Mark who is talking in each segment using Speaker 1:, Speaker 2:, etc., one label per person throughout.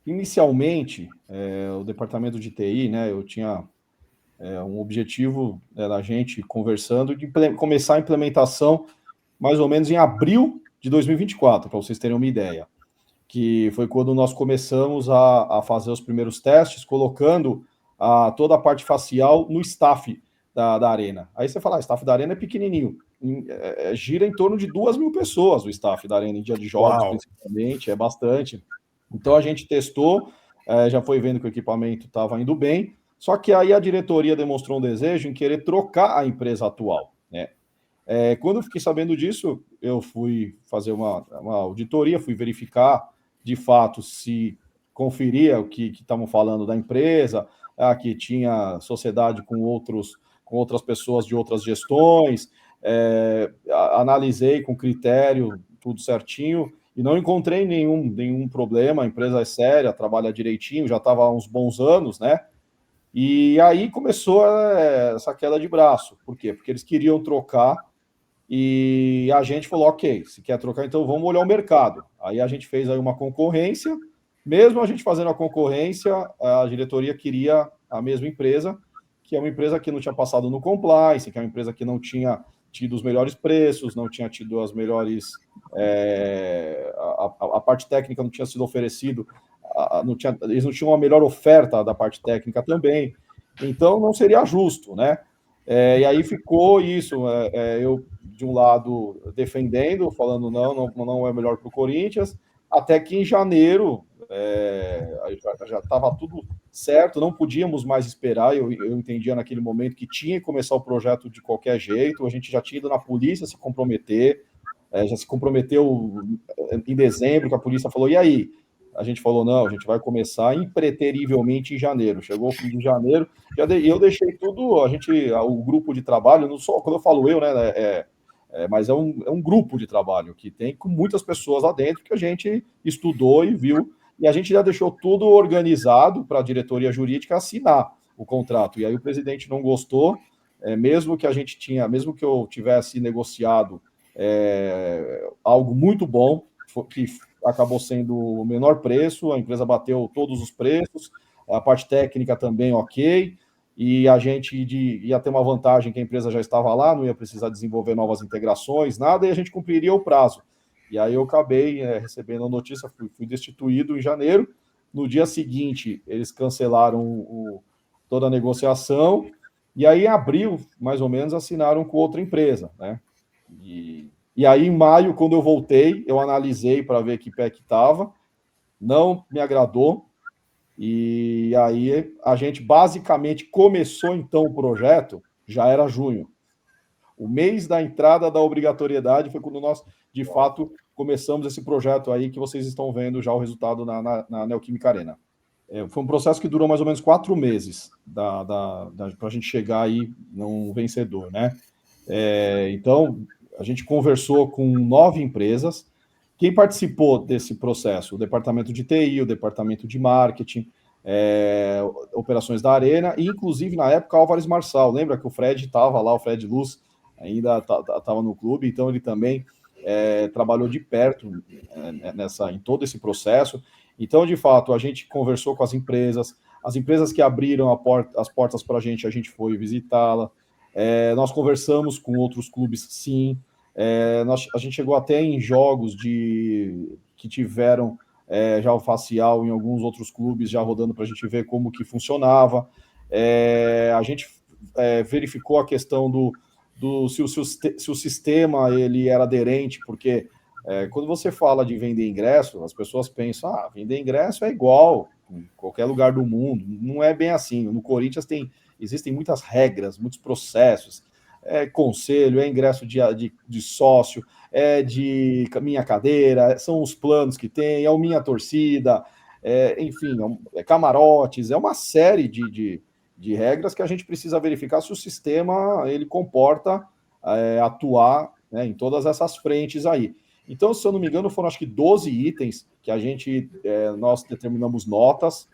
Speaker 1: Inicialmente, o departamento de TI, né, eu tinha um objetivo da gente conversando de começar a implementação mais ou menos em abril de 2024, para vocês terem uma ideia, que foi quando nós começamos a fazer os primeiros testes, colocando toda a parte facial no staff da Arena. Aí você fala, staff da Arena é pequenininho, gira em torno de 2.000 pessoas o staff da Arena, em dia de jogos,
Speaker 2: Uau.
Speaker 1: principalmente, é bastante. Então a gente testou, já foi vendo que o equipamento estava indo bem, só que aí a diretoria demonstrou um desejo em querer trocar a empresa atual, né? Quando eu fiquei sabendo disso, eu fui fazer uma auditoria, fui verificar de fato se conferia o que estavam falando da empresa, que tinha sociedade com outras pessoas de outras gestões, analisei com critério, tudo certinho, e não encontrei nenhum problema, a empresa é séria, trabalha direitinho, já estava há uns bons anos, né? E aí começou essa queda de braço. Por quê? Porque eles queriam trocar e a gente falou, ok, se quer trocar, então vamos olhar o mercado. Aí a gente fez aí uma concorrência, mesmo a gente fazendo a concorrência, a diretoria queria a mesma empresa, que é uma empresa que não tinha passado no compliance, que é uma empresa que não tinha tido os melhores preços, não tinha tido as melhores... a parte técnica não tinha sido oferecido, eles não tinham uma melhor oferta da parte técnica também, então não seria justo, né? E aí ficou isso, eu de um lado defendendo, falando não é melhor para o Corinthians, até que em janeiro já estava tudo certo, não podíamos mais esperar, eu entendia naquele momento que tinha que começar o projeto de qualquer jeito, a gente já tinha ido na polícia se comprometer, já se comprometeu em dezembro, que a polícia falou, e aí? A gente falou, não, a gente vai começar impreterivelmente em janeiro. Chegou o fim de janeiro, e eu deixei tudo, o grupo de trabalho, não só quando eu falo eu, né, mas é um grupo de trabalho que tem com muitas pessoas lá dentro que a gente estudou e viu, e a gente já deixou tudo organizado para a diretoria jurídica assinar o contrato. E aí o presidente não gostou, mesmo que eu tivesse negociado algo muito bom, que acabou sendo o menor preço, a empresa bateu todos os preços, a parte técnica também ok, e a gente ia ter uma vantagem que a empresa já estava lá, não ia precisar desenvolver novas integrações, nada, e a gente cumpriria o prazo. E aí eu acabei recebendo a notícia, fui destituído em janeiro. No dia seguinte, eles cancelaram toda a negociação, e aí em abril, mais ou menos, assinaram com outra empresa, né? E aí, em maio, quando eu voltei, eu analisei para ver que pé que estava, não me agradou, e aí a gente basicamente começou, então, o projeto, já era junho. O mês da entrada da obrigatoriedade foi quando nós, de fato, começamos esse projeto aí que vocês estão vendo já o resultado na Neoquímica Arena. Foi um processo que durou mais ou menos 4 meses para a gente chegar aí num vencedor, né? Então, a gente conversou com 9 empresas. Quem participou desse processo? O departamento de TI, o departamento de marketing, operações da Arena, e inclusive na época Álvares Marçal. Lembra que o Fred estava lá, o Fred Luz ainda estava no clube, então ele também trabalhou de perto em todo esse processo. Então, de fato, a gente conversou com as empresas que abriram as portas para a gente foi visitá-la. Nós conversamos com outros clubes, sim. A gente chegou até em jogos que tiveram já o facial em alguns outros clubes, já rodando para a gente ver como que funcionava. A gente verificou a questão se o sistema ele era aderente, porque quando você fala de vender ingresso, as pessoas pensam, vender ingresso é igual em qualquer lugar do mundo. Não é bem assim. No Corinthians existem muitas regras, muitos processos, conselho, ingresso de sócio, de minha cadeira, são os planos que tem, é o minha torcida, enfim, camarotes, é uma série de regras que a gente precisa verificar se o sistema ele comporta atuar, né, em todas essas frentes aí. Então, se eu não me engano, foram acho que 12 itens que nós determinamos notas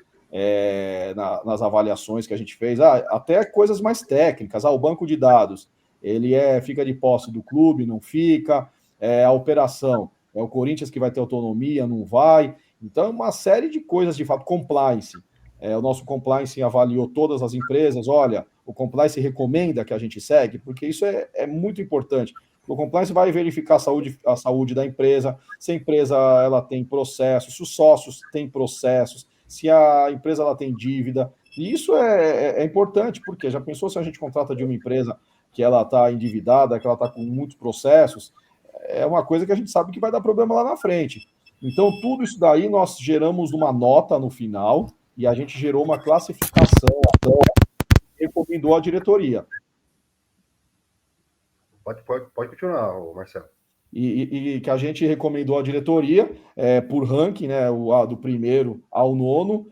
Speaker 1: nas avaliações que a gente fez, até coisas mais técnicas, o banco de dados, ele fica de posse do clube, não fica, a operação, é o Corinthians que vai ter autonomia, não vai. Então, uma série de coisas, de fato, compliance. O nosso compliance avaliou todas as empresas, olha, o compliance recomenda que a gente segue, porque isso é muito importante. O compliance vai verificar a saúde da empresa, se a empresa ela tem processos, se os sócios têm processos, se a empresa ela tem dívida. E isso é importante, porque já pensou se a gente contrata de uma empresa que ela está endividada, que ela está com muitos processos, é uma coisa que a gente sabe que vai dar problema lá na frente. Então, tudo isso daí nós geramos uma nota no final e a gente gerou uma classificação, recomendou à diretoria.
Speaker 2: Pode continuar, Marcelo.
Speaker 1: E que a gente recomendou à diretoria por ranking, né, do primeiro ao nono,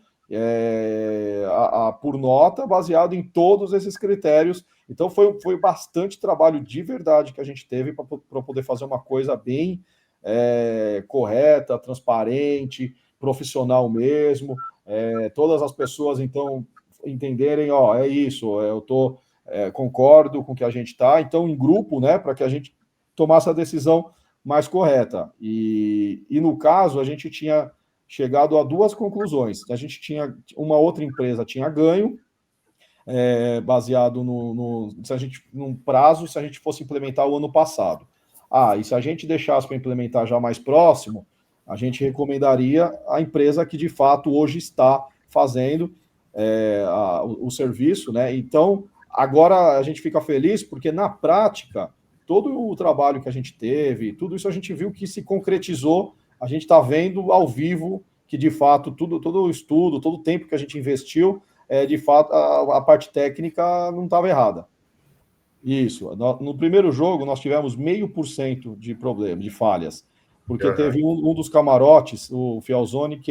Speaker 1: por nota, baseado em todos esses critérios. Então foi bastante trabalho de verdade que a gente teve para poder fazer uma coisa bem correta, transparente, profissional mesmo. Todas as pessoas, então, entenderem, é isso, eu concordo com o que a gente está, então, em grupo, né, para que a gente tomasse a decisão mais correta. E no caso, a gente tinha chegado a duas conclusões. A gente tinha, uma outra empresa tinha ganho, baseado num prazo, se a gente fosse implementar o ano passado. E se a gente deixasse para implementar já mais próximo, a gente recomendaria a empresa que de fato hoje está fazendo o serviço, né? Então, agora a gente fica feliz porque na prática, todo o trabalho que a gente teve, tudo isso a gente viu que se concretizou, a gente está vendo ao vivo que de fato todo o estudo, todo o tempo que a gente investiu, de fato a parte técnica não estava errada. Isso. No primeiro jogo, nós tivemos 0,5% de problema, de falhas, porque teve um dos camarotes, o Fialzone, que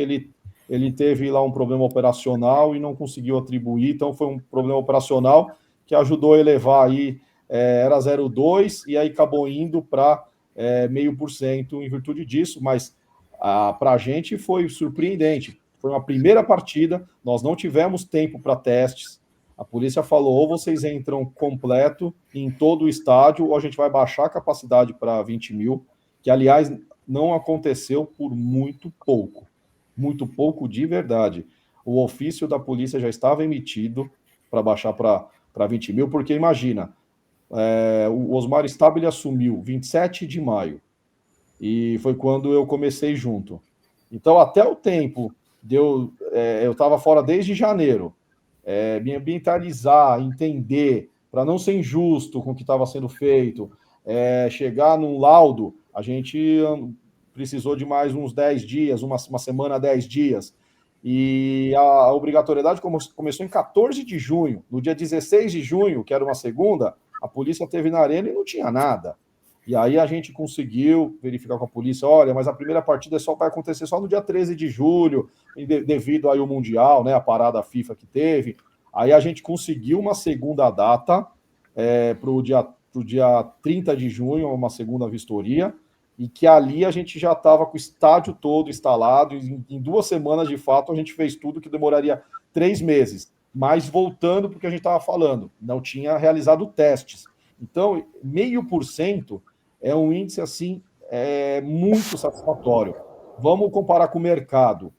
Speaker 1: ele teve lá um problema operacional e não conseguiu atribuir, então foi um problema operacional que ajudou a elevar aí, era 0,2% e aí acabou indo para 0,5% em virtude disso, mas para a gente foi surpreendente. Foi uma primeira partida, nós não tivemos tempo para testes. A polícia falou, ou vocês entram completo em todo o estádio, ou a gente vai baixar a capacidade para 20 mil, que, aliás, não aconteceu por muito pouco de verdade. O ofício da polícia já estava emitido para baixar para 20 mil, porque imagina, o Osmar Stabile assumiu 27 de maio, e foi quando eu comecei junto. Então, até o tempo, eu estava fora desde janeiro, me ambientalizar, entender, para não ser injusto com o que estava sendo feito, chegar num laudo, a gente precisou de mais uns 10 dias, uma semana, 10 dias, e a obrigatoriedade começou em 14 de junho, no dia 16 de junho, que era uma segunda, a polícia esteve na arena e não tinha nada. E aí a gente conseguiu verificar com a polícia, olha, mas a primeira partida vai acontecer só no dia 13 de julho, devido aí ao Mundial, né, a parada FIFA que teve. Aí a gente conseguiu uma segunda data para o dia 30 de junho, uma segunda vistoria, e que ali a gente já estava com o estádio todo instalado, e em 2 semanas, de fato, a gente fez tudo que demoraria 3 meses. Mas voltando para o que a gente estava falando, não tinha realizado testes. Então, 0,5% é um índice, assim, muito satisfatório. Vamos comparar com o mercado.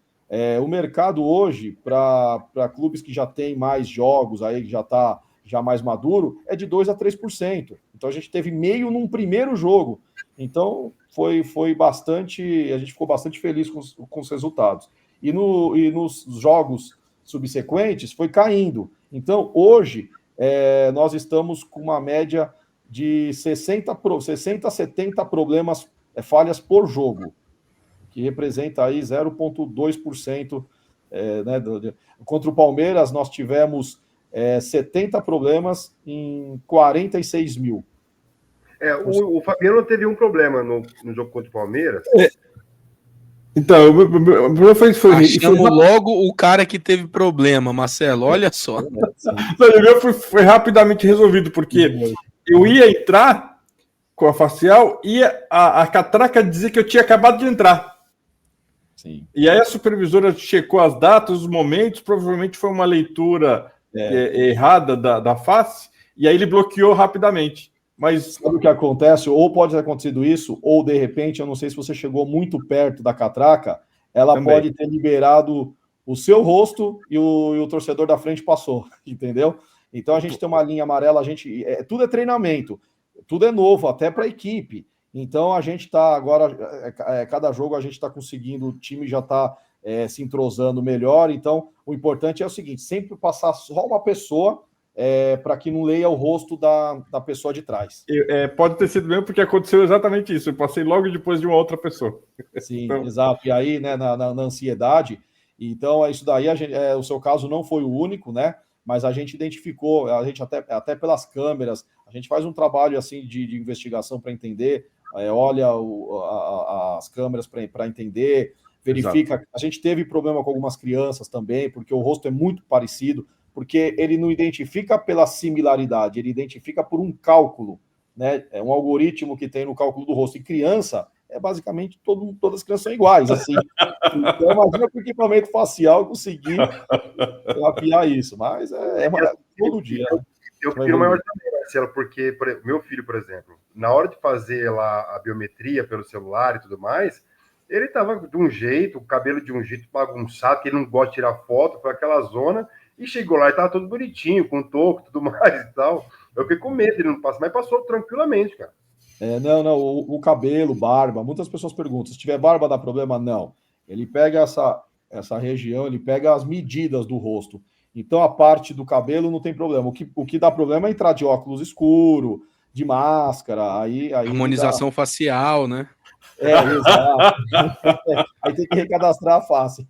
Speaker 1: O mercado hoje, para clubes que já têm mais jogos, aí que já está já mais maduro, é de 2% a 3%. Então, a gente teve meio num primeiro jogo. Então, foi bastante... A gente ficou bastante feliz com os resultados. E nos jogos subsequentes, foi caindo. Então, hoje, nós estamos com uma média de 60 a 70 problemas, falhas por jogo, que representa aí 0,2%. Né, contra o Palmeiras, nós tivemos 70 problemas em 46 mil.
Speaker 2: O Fabiano teve um problema no jogo contra o Palmeiras.
Speaker 3: Então, achamos logo o cara que teve problema, Marcelo, olha só.
Speaker 4: O meu foi rapidamente resolvido, porque eu ia entrar com a facial e a catraca dizia que eu tinha acabado de entrar.
Speaker 1: Sim.
Speaker 4: E aí a supervisora checou as datas, os momentos, provavelmente foi uma leitura errada da face, e aí ele bloqueou rapidamente. Mas
Speaker 1: sabe o que acontece? Ou pode ter acontecido isso, ou de repente, eu não sei se você chegou muito perto da catraca, ela
Speaker 4: Também.
Speaker 1: pode ter liberado o seu rosto e o torcedor da frente passou, entendeu? Então a gente tem uma linha amarela, tudo é treinamento, tudo é novo, até para a equipe. Então a gente está agora, cada jogo a gente está conseguindo, o time já está se entrosando melhor. Então o importante é o seguinte: sempre passar só uma pessoa para que não leia o rosto da pessoa de trás.
Speaker 4: Pode ter sido mesmo, porque aconteceu exatamente isso. Eu passei logo depois de uma outra pessoa.
Speaker 1: Sim, então... exato. E aí, né, na ansiedade, então isso daí, o seu caso não foi o único, né? Mas a gente identificou, a gente até pelas câmeras, a gente faz um trabalho assim de investigação para entender, olha as câmeras para entender, verifica. Exato. A gente teve problema com algumas crianças também, porque o rosto é muito parecido, porque ele não identifica pela similaridade, ele identifica por um cálculo, né? É um algoritmo que tem no cálculo do rosto. E criança, basicamente, todas as crianças são iguais, assim. Então, imagina com o equipamento facial conseguir mapear isso, mas todo dia.
Speaker 2: Eu prefiro maior também, Marcelo, porque meu filho, por exemplo, na hora de fazer lá a biometria pelo celular e tudo mais, ele tava de um jeito, o cabelo de um jeito bagunçado, que ele não gosta de tirar foto, foi aquela zona, e chegou lá e tava todo bonitinho, com toco e tudo mais e tal. Eu fiquei com medo, ele não passa, mas passou tranquilamente, cara.
Speaker 1: Não, o cabelo, barba, muitas pessoas perguntam, se tiver barba dá problema? Não. Ele pega essa região, ele pega as medidas do rosto. Então a parte do cabelo não tem problema. O que dá problema é entrar de óculos escuro, de máscara, aí
Speaker 3: harmonização facial, né?
Speaker 1: Exato. Aí tem que recadastrar a face.